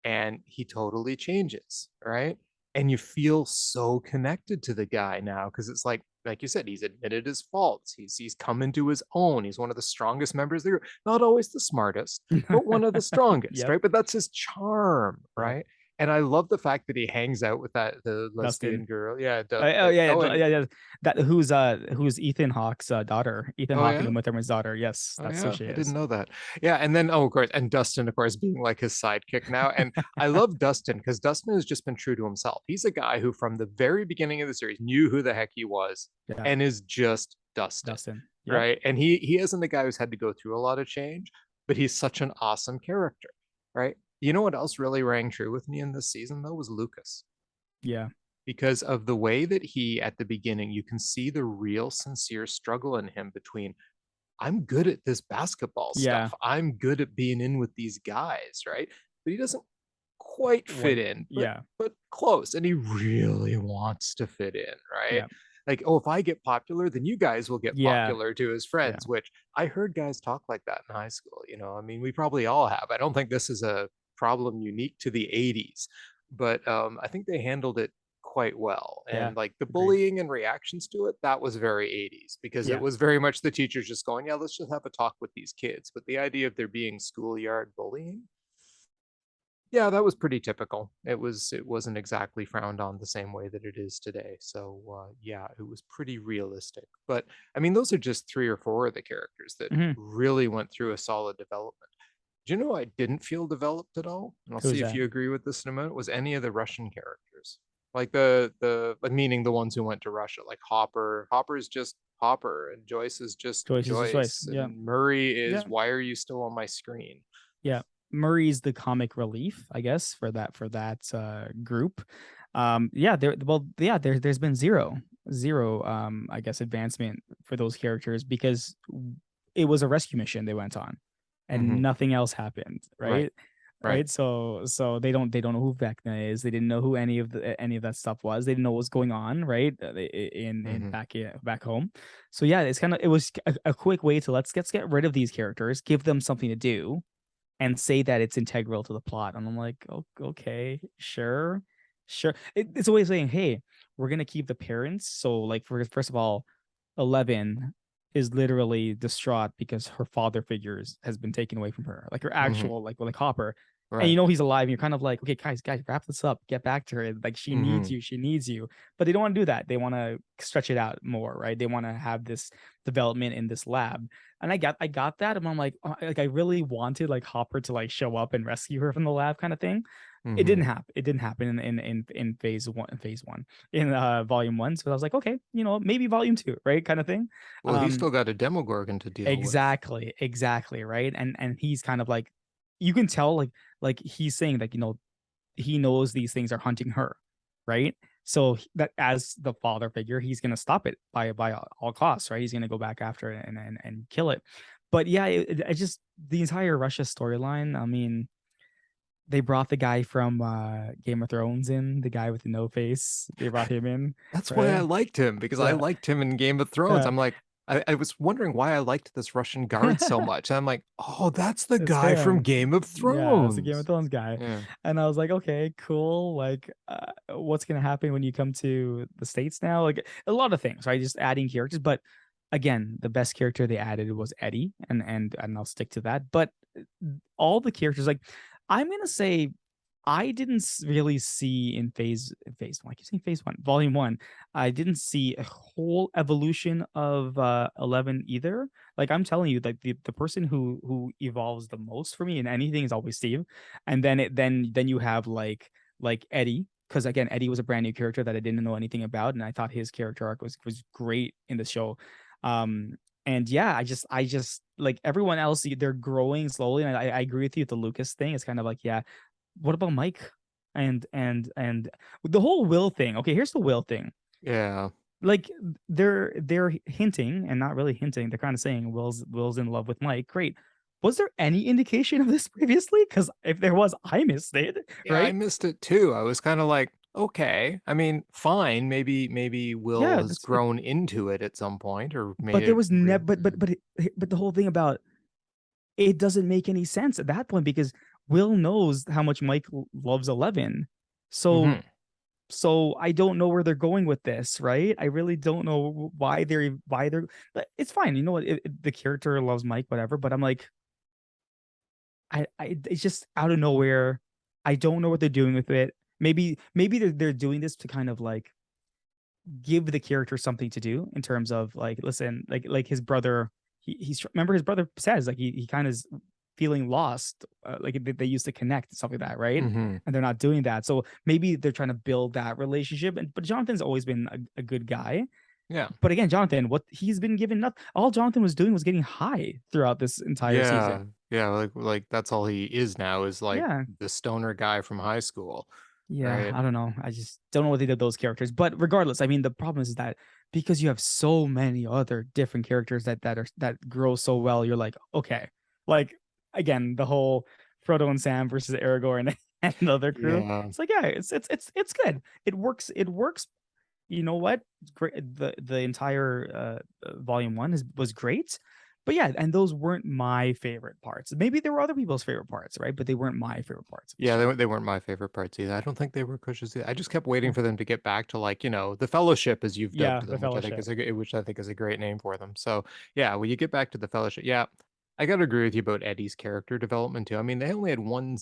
and he totally changes, right? And you feel so connected to the guy now because it's like you said, he's admitted his faults. He's come into his own. He's one of the strongest members of the group. Not always the smartest, but one of the strongest, Yep. right? But that's his charm, Yep. right? And I love the fact that he hangs out with the lesbian Dustin. girl. Yeah, Oh yeah, oh, yeah, and yeah, yeah. That who's Ethan Hawke's daughter. Ethan oh Hawke and yeah. Uma Thurman's daughter. Yes, Oh that's who yeah, she I didn't is. know that. Yeah, and then oh of course, and Dustin, of course, being like his sidekick now. And I love Dustin because Dustin has just been true to himself. He's a guy who, from the very beginning of the series, knew who the heck he was Yeah, and is just Dustin, Dustin. Yep. right? And he isn't a guy who's had to go through a lot of change, but he's such an awesome character, right? You know what else really rang true with me in this season though was Lucas Yeah. because of the way that he at the beginning you can see the real sincere struggle in him between I'm good at this basketball Yeah. stuff. I'm good at being in with these guys, right? But he doesn't quite fit Quite. in, Yeah. but close. And he really wants to fit in, right? Yeah. Like, oh, if I get popular, then you guys will get Yeah. popular to his Yeah. friends, which I heard guys talk like that in high school. I mean, we probably all have. I don't think this is a problem unique to the 80s, but I think they handled it quite well. Yeah. And like the Agreed. bullying and reactions to it, that was very 80s because it Yeah. was very much the teachers just going, yeah, let's just have a talk with these kids. But the idea of there being schoolyard bullying, yeah, that was pretty typical. It wasn't exactly frowned on the same way that it is today. So yeah, it was pretty realistic. But I mean, those are just 3 or 4 of the characters that Hmm. really went through a solid development. Do you know I didn't feel developed at all? And I'll Who's see if that? you agree with this in a minute. Was any of the Russian characters like the meaning the ones who went to Russia, like Hopper? Hopper's just Hopper, and Joyce is just Joyce is a choice. Joyce, Yeah. and Murray Yeah. is why are you still on my screen? Yeah. Murray's the comic relief, I guess, for that group. Yeah, there's been zero I guess advancement for those characters because it was a rescue mission they went on and Mm-hmm. nothing else happened, Right, right? right. Right. So they don't know who Vecna is. They didn't know who any of that stuff was. They didn't know what was going on, right? In Mm-hmm. back home. So yeah, it was a quick way to let's get rid of these characters, give them something to do, and say that it's integral to the plot. And I'm like, oh, okay, sure, sure. It's always saying, hey, we're gonna keep the parents. So like, first of all, 11 is literally distraught because her father figures has been taken away from her, like her Mm-hmm. actual like Hopper. And Right. he's alive. And you're kind of like, okay, guys, wrap this up. Get back to her. Like she needs Mm-hmm. you. She needs you. But they don't want to do that. They want to stretch it out more, right? They want to have this development in this lab. And I got that. And I'm like, I really wanted like Hopper to like show up and rescue her from the lab, kind of thing. It Mm-hmm. didn't happen. It didn't happen in phase one, in volume 1. So I was like, okay, maybe volume 2, right? Kind of thing. Well, he's Um, still got a Demogorgon to deal with. exactly, right? And he's kind of like, you can tell like he's saying that he knows these things are hunting her, right? So that as the father figure, he's gonna stop it by all costs, right? He's gonna go back after it and kill it. But yeah, it just the entire Russia storyline. I mean, they brought the guy from Game of Thrones in, the guy with the no face. They brought him in, That's why I right? liked him because I Yeah, liked him in Game of Thrones. yeah. I'm like, I was wondering why I liked this Russian guard so much. And I'm like, oh, that's the It's guy from him. Game of Yeah, it's a Game of Thrones. Thrones guy. Yeah. And I was like, okay, cool. Like, what's gonna happen when you come to the States now? Like a lot of things, right? Just adding characters. But again, the best character they added was Eddie, and I'll stick to that. But all the characters, like, I'm gonna say I didn't really see in phase one. I keep saying phase one, volume one. I didn't see a whole evolution of 11 either. Like I'm telling you, like the person who evolves the most for me in anything is always Steve, and then you have like Eddie, because again Eddie was a brand new character that I didn't know anything about, and I thought his character arc was great in the show. Um, and yeah, I just like everyone else, they're growing slowly, and I agree with you with the Lucas thing. It's kind of like, yeah, what about Mike? And the whole Will thing. Okay, here's the Will thing. Yeah. Like they're hinting and not really hinting. They're kind of saying Will's in love with Mike. Great. Was there any indication of this previously? Because if there was, I missed it. Yeah, I Right? missed it too. I was kind of like, okay. I mean, fine. Maybe Will Yeah, has grown into it at some point, or but made there it was never. real. But the whole thing about it doesn't make any sense at that point because Will knows how much Mike loves 11. So Hmm. so I don't know where they're going with this, right? I really don't know why they're it's fine. You know what? The character loves Mike, whatever, but I'm like, I it's just out of nowhere. I don't know what they're doing with it. Maybe they're doing this to kind of like give the character something to do in terms of like, listen, like his brother, he's remember his brother says like he kind of is feeling lost, like they used to connect and stuff like that, right? Hmm. And they're not doing that, so maybe they're trying to build that relationship. And but Jonathan's always been a good guy. Yeah. But again, Jonathan, what he's been given, nothing. All Jonathan was doing was getting high throughout this entire Yeah. season. Yeah. Like that's all he is now is like Yeah, the stoner guy from high school, yeah, right? I don't know. I just don't know what they did with those characters. But regardless, I mean, the problem is that because you have so many other different characters that grow so well, you're like, okay, like again, the whole Frodo and Sam versus Aragorn and the other crew. Yeah. It's like, yeah, it's good. It works. It works. You know what? Great. The entire volume one was great. But yeah, and those weren't my favorite parts. Maybe there were other people's favorite parts, right? But they weren't my favorite parts of the Yeah, show. they weren't my favorite parts either. I don't think they were Cush's either. I just kept waiting for them to get back to like, the Fellowship as you've dubbed Yeah, the them, Fellowship. which I think is a great name for them. So yeah, when you get back to the Fellowship, yeah, I gotta agree with you about Eddie's character development too. I mean, they only had one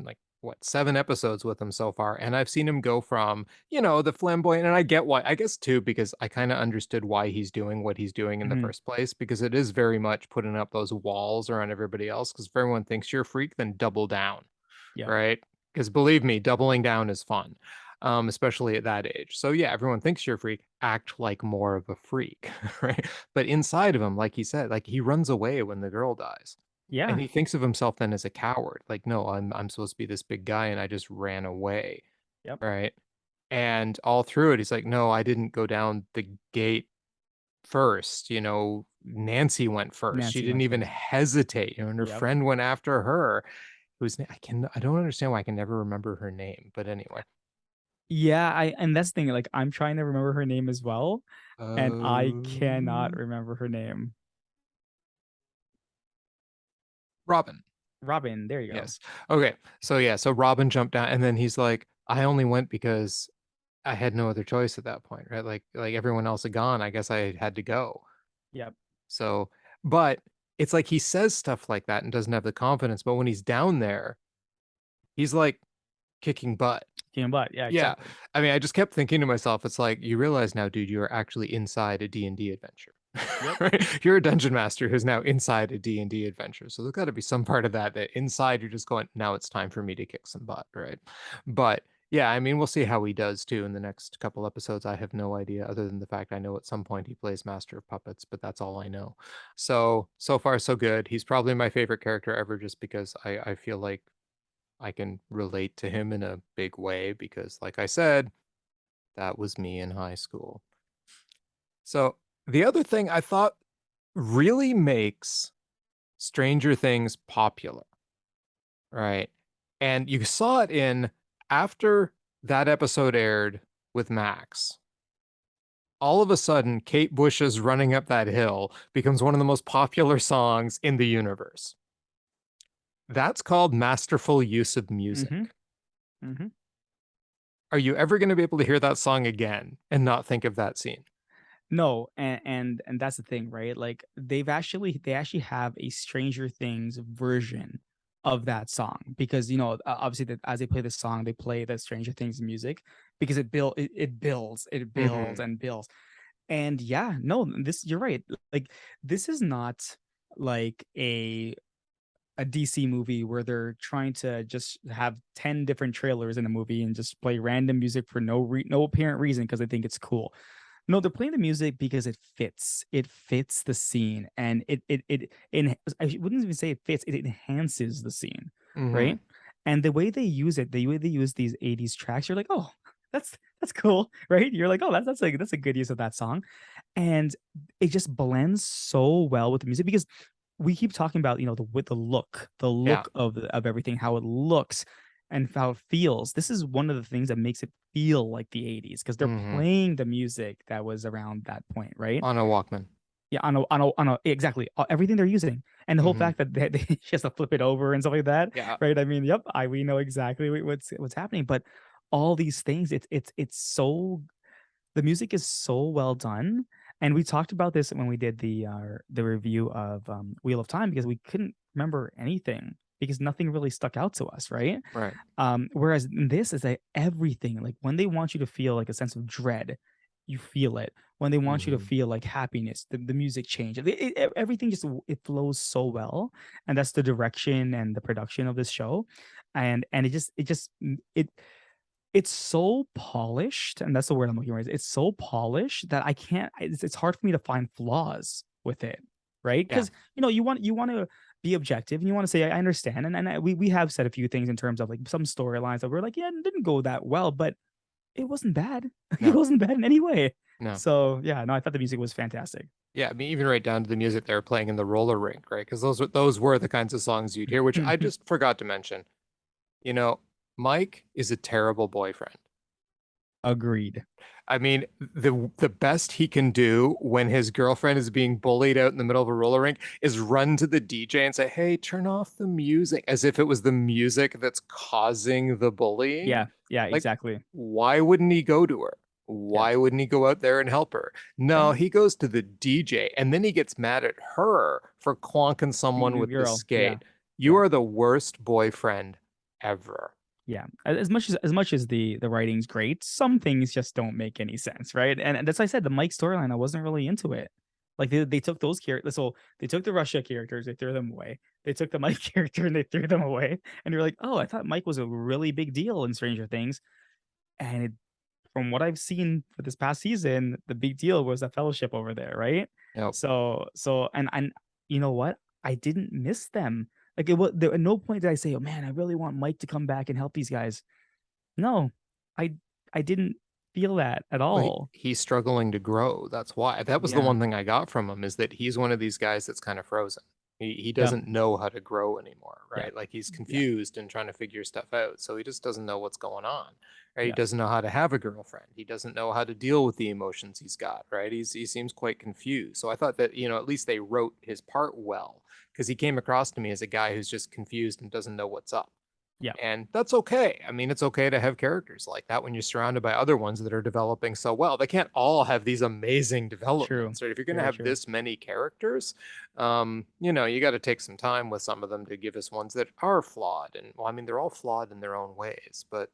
like what 7 episodes with him so far, and I've seen him go from the flamboyant, and I get why. I guess too because I kind of understood why he's doing what he's doing in the Hmm. first place because it is very much putting up those walls around everybody else. Because if everyone thinks you're a freak, then double down, Yep. right? Because believe me, doubling down is fun, especially at that age. So yeah, everyone thinks you're a freak. Act like more of a freak, right? But inside of him, like he said, like he runs away when the girl dies, and Yeah. he thinks of himself then as a coward. Like, no, I'm supposed to be this big guy, and I just ran away, Yep. right? And all through it, he's like, no, I didn't go down the gate first. Nancy went first. She Nancy didn't went even first. hesitate. And her Yep. friend went after her. I don't understand why I can never remember her name, but anyway. Yeah, I and that's the thing, like I'm trying to remember her name as well, and I cannot Um, remember her name. Robin. Robin, there you go. Yes. Okay. So yeah, so Robin jumped down and then he's like, I only went because I had no other choice at that point, right? Like everyone else had gone, I guess I had to go. Yep. So, but it's like he says stuff like that and doesn't have the confidence, but when he's down there, he's like kicking butt. King Butt. Yeah, Yeah. exactly. I mean, I just kept thinking to myself, it's like, you realize now, dude, you're actually inside a D&D adventure. Yep. Right? You're a dungeon master who's now inside a D&D adventure. So there's got to be some part of that inside you're just going, now it's time for me to kick some butt, right? But yeah, I mean, we'll see how he does too in the next couple episodes. I have no idea other than the fact I know at some point he plays Master of Puppets, but that's all I know. So far so good. He's probably my favorite character ever just because I feel like I can relate to him in a big way because, like I said, that was me in high school. So, the other thing I thought really makes Stranger Things popular, right? And you saw it in after that episode aired with Max. all of a sudden, Kate Bush's Running Up That Hill becomes one of the most popular songs in the universe. That's called masterful use of Mm-hmm. music. Mm-hmm. Are you ever going to be able to hear that song again and not think of that scene? No, and that's the thing, right? Like they actually have a Stranger Things version of that song because obviously as they play the song, they play the Stranger Things music because it builds Mm-hmm. and builds. And yeah, no, this you're right. Like this is not like a DC movie where they're trying to just have 10 different trailers in a movie and just play random music for no apparent reason because they think it's cool. No, they're playing the music because it fits. It fits the scene, and I wouldn't even say it fits. It enhances the scene, Mm-hmm. right? And the way they use it, the way they use these '80s tracks, you're like, oh, that's cool, right? You're like, oh, that's a good use of that song, and it just blends so well with the music because we keep talking about with the Yeah. look of everything, how it looks and how it feels. This is one of the things that makes it feel like the 80s because they're Mm-hmm. playing the music that was around that point, right? On a Walkman. Yeah, on a exactly everything they're using, and the whole Mm-hmm. fact that she has to flip it over and stuff like that, Yeah. right? I mean, yep, we know exactly what's happening, but all these things, it's so the music is so well done. And we talked about this when we did the review of Wheel of Time because we couldn't remember anything because nothing really stuck out to us, right? Right. Whereas in this is like everything, like when they want you to feel like a sense of dread, you feel it. When they want you to Mm-hmm. feel like happiness, the music changes. Everything just it flows so well, and that's the direction and the production of this show, and it's so polished, and that's the word I'm looking for. It's so polished that I can't. It's hard for me to find flaws with it, right? Yeah. Because you want to be objective and you want to say I understand, we have said a few things in terms of like some storylines that we're like, yeah, it didn't go that well, but it wasn't bad. It No. wasn't bad in any way. No. So yeah, no, I thought the music was fantastic. Yeah, I mean, even right down to the music they were playing in the roller rink, right? Because those were the kinds of songs you'd hear, which I just forgot to mention. You know, Mike is a terrible boyfriend. Agreed. I mean, the best he can do when his girlfriend is being bullied out in the middle of a roller rink is run to the DJ and say, "Hey, turn off the music," as if it was the music that's causing the bullying. Yeah, yeah, Like, exactly. why wouldn't he go to her? Yeah, Why wouldn't he go out there and help her? yeah. No, he goes to the DJ and then he gets mad at her for clonking Being someone a with the girl. Yeah, skate. You yeah. are the worst boyfriend ever. Yeah, as much as the writing's great, some things just don't make any sense, right? And that's why I said the Mike storyline. I wasn't really into it. Like they took those characters, so they took the Russia characters, they threw them away. They took the Mike character and they threw them away. And you're like, oh, I thought Mike was a really big deal in Stranger Things. And from what I've seen for this past season, the big deal was the Fellowship over there, right? Yep. So you know what? I didn't miss them. Like it was there at no point did I say, "Oh man, I really want Mike to come back and help these guys." No, I I didn't feel that at Well, all. he's struggling to grow. That's why. That was the Yeah. one thing I got from him is that he's one of these guys that's kind of frozen. He Yep. doesn't know how to grow anymore, Yep. right? Like he's Yeah. confused and trying to figure stuff out. So he just doesn't know what's going on. Right? He Yeah. doesn't know how to have a girlfriend. He doesn't know how to deal with the emotions he's got, right? He seems quite confused. So I thought that, at least they wrote his part well because he came across to me as a guy who's just confused and doesn't know what's up. Yeah. And that's okay. I mean, it's okay to have characters like that when you're surrounded by other ones that are developing so well. They can't all have these amazing True. developments, right? If you're going to Very have true. this many characters, you got to take some time with some of them to give us ones that are flawed. And well, I mean, they're all flawed in their own ways, but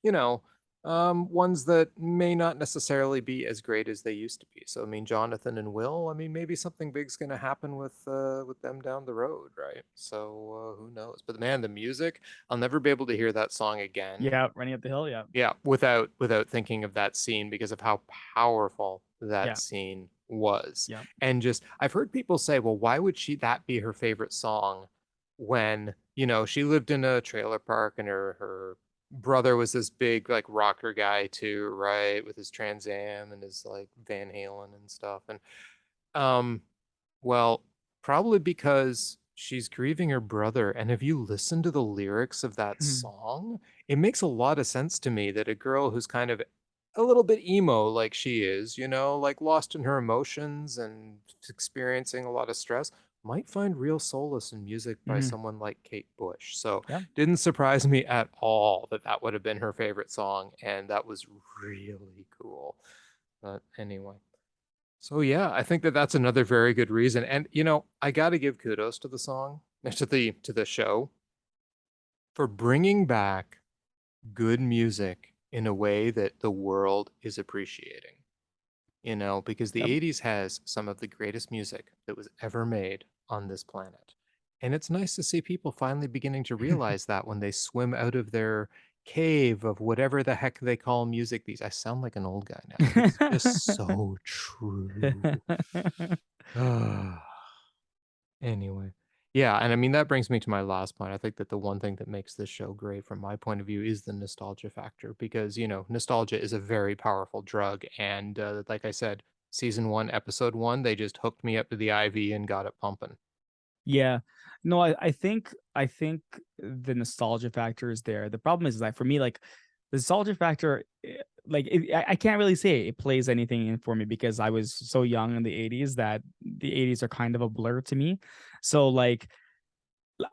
you know, ones that may not necessarily be as great as they used to be. So, I mean, Jonathan and Will, I mean, maybe something big's going to happen with them down the road, right? So, who knows? But man, the music, I'll never be able to hear that song again. Yeah. Running up the hill. Yeah. Yeah, without thinking of that scene because of how powerful that Yeah. scene was. Yeah. And just I've heard people say, well, why would she that be her favorite song when, she lived in a trailer park and her brother was this big like rocker guy too, right? With his Trans Am and his like Van Halen and stuff. And um well, probably because she's grieving her brother. And if you listen to the lyrics of that song, it makes a lot of sense to me that a girl who's kind of a little bit emo like she is, like lost in her emotions and experiencing a lot of stress, might find real solace in music by Hmm. someone like Kate Bush. So Yeah. didn't surprise me at all that that would have been her favorite song, and that was really cool. But anyway, so yeah, I think that that's another very good reason. And I got to give kudos to the song, to the show for bringing back good music in a way that the world is appreciating. Because the Yep. 80s has some of the greatest music that was ever made on this planet. And it's nice to see people finally beginning to realize that when they swim out of their cave of whatever the heck they call music these. I sound like an old guy now, but it's just so true. Anyway. Yeah, and I mean that brings me to my last point. I think that the one thing that makes this show great from my point of view is the nostalgia factor because, nostalgia is a very powerful drug and like I said, season 1, episode 1, they just hooked me up to the IV and got it pumping. Yeah. No, I think the nostalgia factor is there. The problem is that for me, like the nostalgia factor, I can't really say it plays anything in for me because I was so young in the 80s that the 80s are kind of a blur to me. So like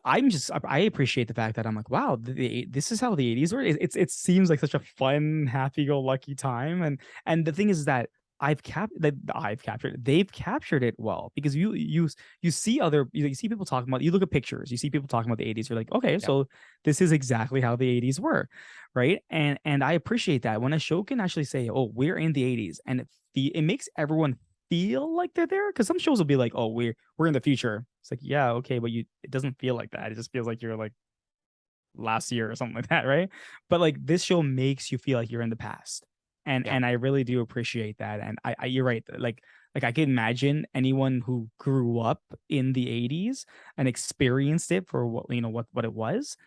I appreciate the fact that I'm like, wow, this is how the 80s were. It seems like such a fun, happy-go-lucky time. And the thing is that I've captured they've captured it well because you see you see people talking about you look at pictures, you see people talking about the 80s, you're like, okay, Yep. so this is exactly how the 80s were, right? And I appreciate that when a show can actually say, oh, we're in the 80s, and it makes everyone feel like they're there because some shows will be like, oh, we're in the future. It's like, yeah, okay, but it doesn't feel like that. It just feels like you're like last year or something like that, right? But like this show makes you feel like you're in the past. And Yep. and I really do appreciate that. And I you're right. Like I can imagine anyone who grew up in the 80s and experienced it for what it was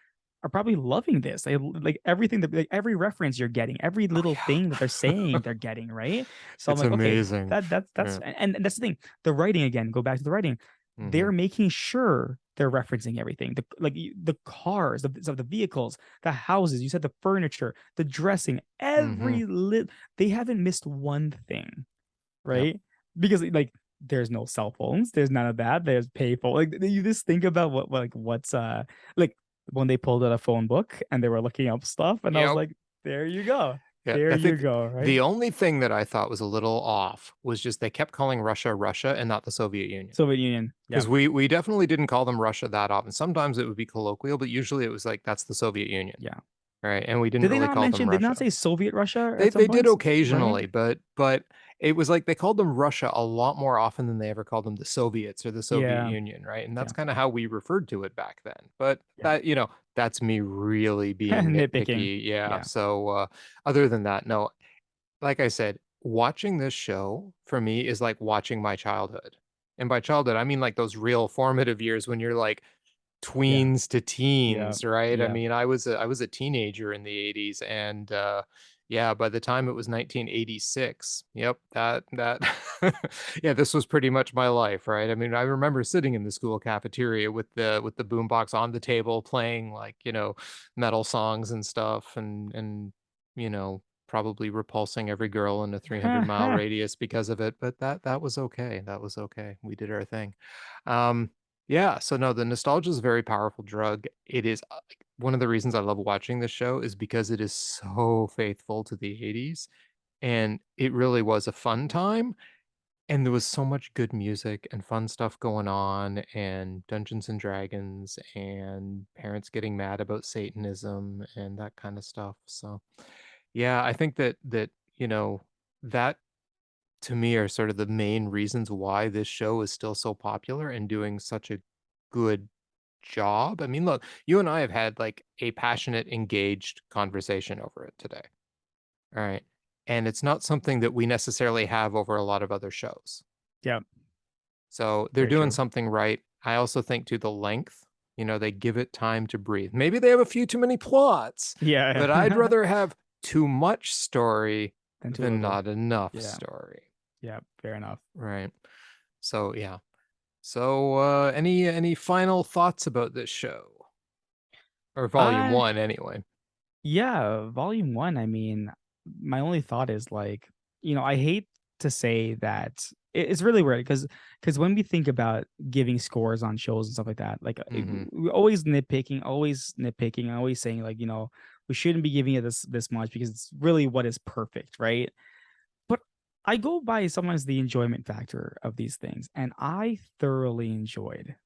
are probably loving this. They like everything that like every reference you're getting, every Oh little thing that they're yeah. saying, they're getting, right? So I'm It's like, okay, amazing. that's Yeah. and that's the thing. The writing again, go back to the writing. Mhm. They're making sure they're referencing everything. The cars, the vehicles, the houses, you said the furniture, the dressing, Mhm. they haven't missed one thing, Yep. right? Because like there's no cell phones, there's none of that. There's payphone. Like you just think about what's like when they pulled out a phone book and they were looking up stuff, and I was Yep. like, there you go, Yeah, there I you think go, right? the only thing that I thought was a little off was just they kept calling Russia Russia and not the Soviet Union. Soviet Union, yeah, Because we definitely didn't call them Russia that often. Sometimes it would be colloquial, but usually it was like that's the Soviet Union, yeah. right? And we didn't Did they really not call them mention? Did not Russia. say Soviet Russia They at some they did points, right? occasionally, but it was like they called them Russia a lot more often than they ever called them the Soviets or the Soviet Yeah, Union, right? And that's yeah, kind of how we referred to it back then. But yeah. that's me really being Nitpicking, nitpicky. Yeah. yeah, So other than that, no, like I said, watching this show for me is like watching my childhood. And by childhood, I mean like those real formative years when you're like yeah, tweens to yeah, teens, right? I yeah. mean, I was a teenager in the 80s and yeah, by the time it was 1986, yep, that yeah, this was pretty much my life, right? I mean, I remember sitting in the school cafeteria with the boombox on the table playing like, metal songs and stuff and probably repulsing every girl in a 300-mile radius because of it, but that was okay. That was okay. We did our thing. Um yeah, so no, the nostalgia is a very powerful drug. It is one of the reasons I love watching this show is because it is so faithful to the 80s and it really was a fun time and there was so much good music and fun stuff going on and Dungeons and Dragons and parents getting mad about Satanism and that kind of stuff. So, yeah, I think that to me are sort of the main reasons why this show is still so popular and doing such a good job. I mean, look, you and I have had like a passionate, engaged conversation over it today. All right. And it's not something that we necessarily have over a lot of other shows. Yeah, So they're very doing true. something right. I also think to the length, they give it time to breathe. Maybe they have a few too many plots, Yeah, but I'd yeah. rather have too much story Then too than little. not enough Yeah, story. yeah. Fair enough. Right. So yeah. So any final thoughts about this show? Or volume Uh, one anyway. yeah, volume one. I mean, my only thought is like, I hate to say that it's really weird because when we think about giving scores on shows and stuff like that, like Hmm. we always nitpicking, always saying like, we shouldn't be giving it this much because it's really what is perfect, right? But I go by sometimes the enjoyment factor of these things, and I thoroughly enjoyed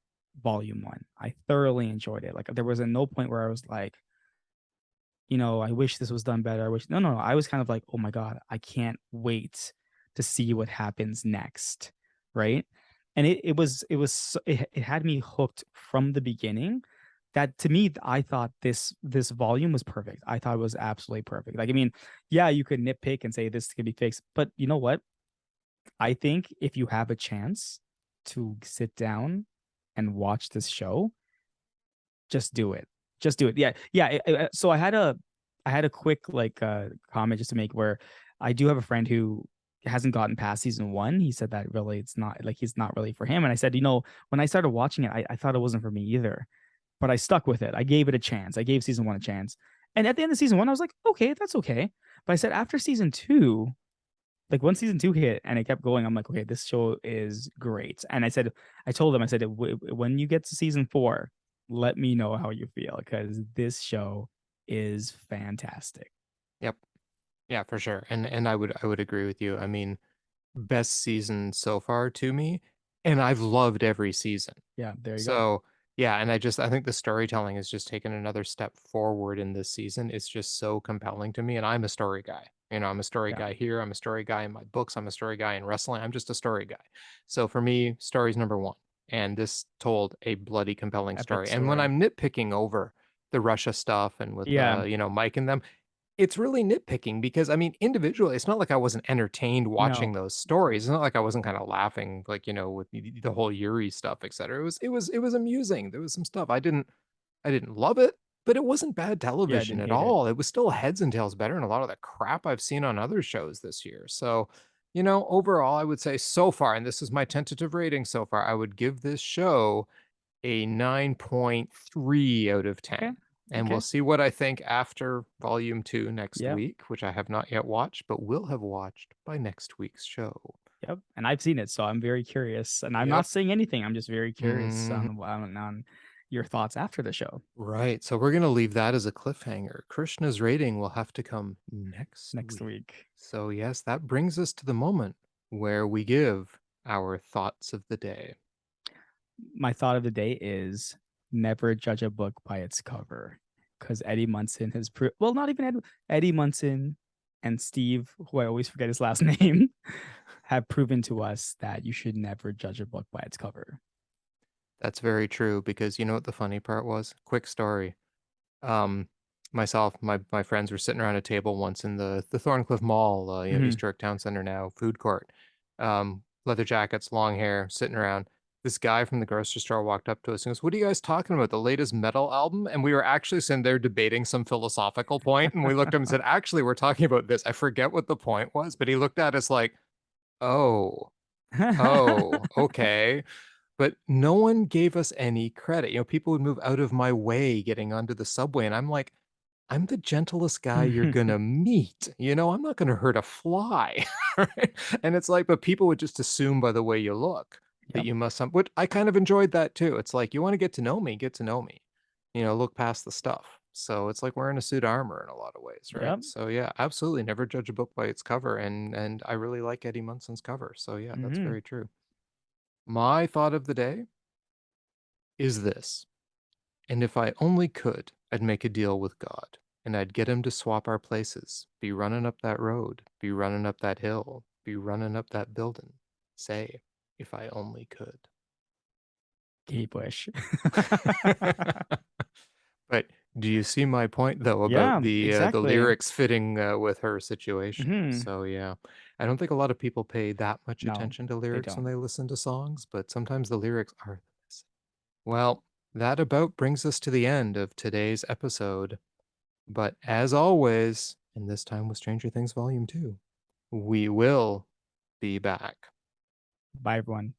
volume one. I thoroughly enjoyed it. Like there was no point where I was like, I wish this was done better. I wish no. I was kind of like, oh my God, I can't wait to see what happens next. Right. And it had me hooked from the beginning. That to me, I thought this volume was perfect. I thought it was absolutely perfect. Like, I mean, yeah, you could nitpick and say this could be fixed, but you know what? I think if you have a chance to sit down and watch this show, just do it. Just do it. Yeah, yeah. So I had a quick like comment just to make where I do have a friend who hasn't gotten past season one. He said that really it's not like he's not really for him. And I said, when I started watching it, I thought it wasn't for me either. But I stuck with it. I gave it a chance. I gave season one a chance. And at the end of season one, I was like, okay, that's okay. But I said after season two, like once season two hit and it kept going, I'm like, okay, this show is great. And I told him, I said, when you get to season four, let me know how you feel because this show is fantastic. Yep. Yeah, for sure. And I would agree with you. I mean, best season so far to me, and I've loved every season. Yeah, there you go. So, yeah, and I think the storytelling has just taken another step forward in this season. It's just so compelling to me, and I'm a story guy. I'm a story Yeah, guy here. I'm a story guy in my books. I'm a story guy in wrestling. I'm just a story guy. So for me, story's number one. And this told a bloody compelling epic story. And when story. I'm nitpicking over the Russia stuff and with Yeah, Mike and them, it's really nitpicking because, I mean, individually, it's not like I wasn't entertained no, watching those stories. It's not like I wasn't kinda laughing, like, with the whole Yuri stuff, etcetera. It was amusing. There was some stuff. I didn't love it, but it wasn't bad yeah, I television didn't at hate it. all. It was still heads and tails better than a lot of the crap I've seen on other shows this year. So, overall, I would say so far, and this is my tentative rating so far, I would give this show a 9.3 out of Okay, 10. And we'll okay, see what I think after volume 2 next yeah, week, which I have not yet watched, but will have watched by next week's show. yep. And I've seen it, so I'm very curious. And I'm not Yep. saying anything. I'm just very curious Mhm. on your thoughts after the show Right. So we're going to leave that as a cliffhanger. Krishna's rating will have to come next next week. week. So, yes, that brings us to the moment where we give our thoughts of the day. My thought of the day is never judge a book by its cover because Eddie Munson has well, not even Eddie Munson and Steve, who I always forget his last name, have proven to us that you should never judge a book by its cover. That's very true because you know what the funny part was? Quick story. Um, myself, my friends were sitting around a table once in the Thorncliffe Mall, Mhm. East York Town Center now, food court. Leather jackets, long hair, sitting around. This guy from the grocery store walked up to us and goes, "What are you guys talking about? The latest metal album?" And we were actually sitting there debating some philosophical point, and we looked at him and said, "Actually, we're talking about this." I forget what the point was, but he looked at us like, "Oh, oh, okay." But no one gave us any credit. People would move out of my way getting onto the subway, and I'm like, I'm the gentlest guy you're gonna meet. I'm not gonna hurt a fly. Right? And it's like, but people would just assume by the way you look that Yep. you must but I kind of enjoyed that too. It's like you want to get to know me, get to know me. Look past the stuff. So it's like wearing a suit of armor in a lot of ways, right? Yep. So yeah, absolutely never judge a book by its cover. And I really like Eddie Munson's cover. So yeah, that's Hmm. very true. My thought of the day is this. And if I only could, I'd make a deal with God, and I'd get him to swap our places. Be running up that road, be running up that hill, be running up that building. Say, if I only could. Keep wish. But do you see my point though about Yeah, the exactly. lyrics fitting with her situation? Hmm. So yeah, I don't think a lot of people pay that much No, attention to they lyrics when don't. they listen to songs, but sometimes the lyrics are the best. Well, that about brings us to the end of today's episode. But as always, and this time with Stranger Things Volume 2, we will be back. Bye, everyone.